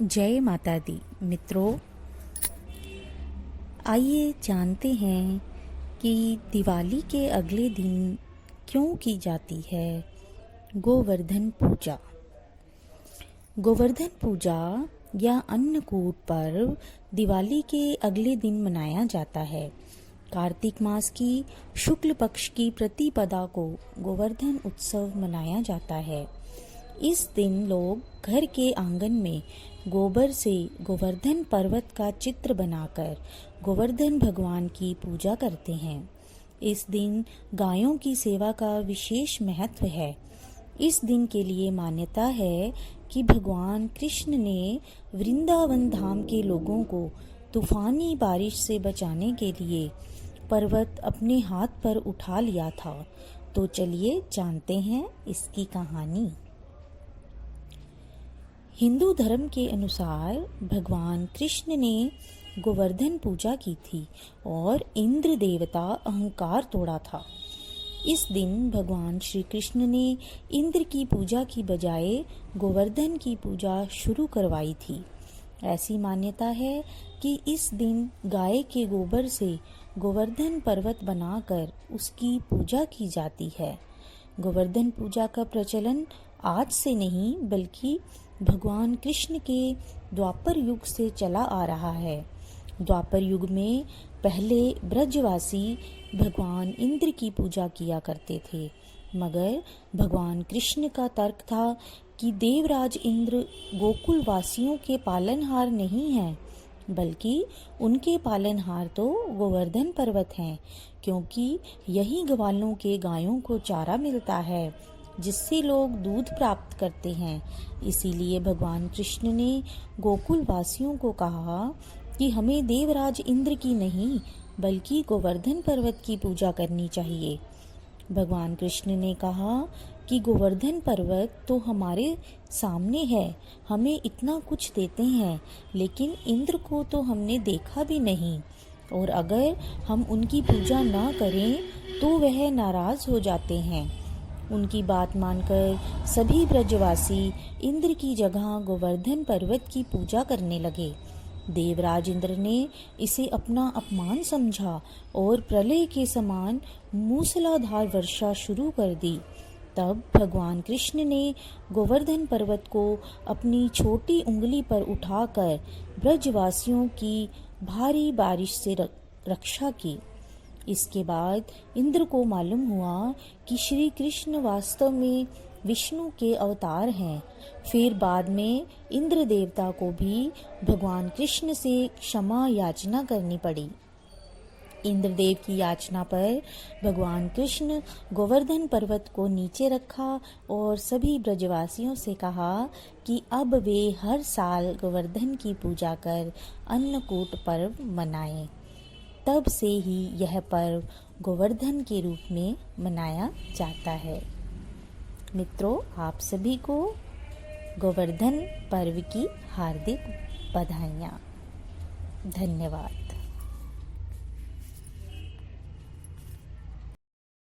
जय माता दी। मित्रों, आइए जानते हैं कि दिवाली के अगले दिन क्यों की जाती है गोवर्धन पूजा। गोवर्धन पूजा या अन्नकूट पर्व दिवाली के अगले दिन मनाया जाता है। कार्तिक मास की शुक्ल पक्ष की प्रतिपदा को गोवर्धन उत्सव मनाया जाता है। इस दिन लोग घर के आंगन में गोबर से गोवर्धन पर्वत का चित्र बनाकर गोवर्धन भगवान की पूजा करते हैं। इस दिन गायों की सेवा का विशेष महत्व है। इस दिन के लिए मान्यता है कि भगवान कृष्ण ने वृंदावन धाम के लोगों को तूफानी बारिश से बचाने के लिए पर्वत अपने हाथ पर उठा लिया था। तो चलिए जानते हैं इसकी कहानी। हिंदू धर्म के अनुसार भगवान कृष्ण ने गोवर्धन पूजा की थी और इंद्र देवता अहंकार तोड़ा था। इस दिन भगवान श्री कृष्ण ने इंद्र की पूजा की बजाय गोवर्धन की पूजा शुरू करवाई थी। ऐसी मान्यता है कि इस दिन गाय के गोबर से गोवर्धन पर्वत बनाकर उसकी पूजा की जाती है। गोवर्धन पूजा का प्रचलन आज से नहीं बल्कि भगवान कृष्ण के द्वापर युग से चला आ रहा है। द्वापर युग में पहले ब्रजवासी भगवान इंद्र की पूजा किया करते थे, मगर भगवान कृष्ण का तर्क था कि देवराज इंद्र गोकुल वासियों के पालनहार नहीं हैं, बल्कि उनके पालनहार तो गोवर्धन पर्वत हैं, क्योंकि यही ग्वालों के गायों को चारा मिलता है जिससे लोग दूध प्राप्त करते हैं। इसीलिए भगवान कृष्ण ने गोकुल वासियों को कहा कि हमें देवराज इंद्र की नहीं बल्कि गोवर्धन पर्वत की पूजा करनी चाहिए। भगवान कृष्ण ने कहा कि गोवर्धन पर्वत तो हमारे सामने है, हमें इतना कुछ देते हैं, लेकिन इंद्र को तो हमने देखा भी नहीं, और अगर हम उनकी पूजा ना करें तो वह नाराज हो जाते हैं। उनकी बात मानकर सभी ब्रजवासी इंद्र की जगह गोवर्धन पर्वत की पूजा करने लगे। देवराज इंद्र ने इसे अपना अपमान समझा और प्रलय के समान मूसलाधार वर्षा शुरू कर दी। तब भगवान कृष्ण ने गोवर्धन पर्वत को अपनी छोटी उंगली पर उठाकर ब्रजवासियों की भारी बारिश से रक्षा की। इसके बाद इंद्र को मालूम हुआ कि श्री कृष्ण वास्तव में विष्णु के अवतार हैं। फिर बाद में इंद्र देवता को भी भगवान कृष्ण से क्षमा याचना करनी पड़ी। इंद्रदेव की याचना पर भगवान कृष्ण गोवर्धन पर्वत को नीचे रखा और सभी ब्रजवासियों से कहा कि अब वे हर साल गोवर्धन की पूजा कर अन्नकूट पर्व मनाएं। तब से ही यह पर्व गोवर्धन के रूप में मनाया जाता है। मित्रों, आप सभी को गोवर्धन पर्व की हार्दिक बधाइयाँ। धन्यवाद।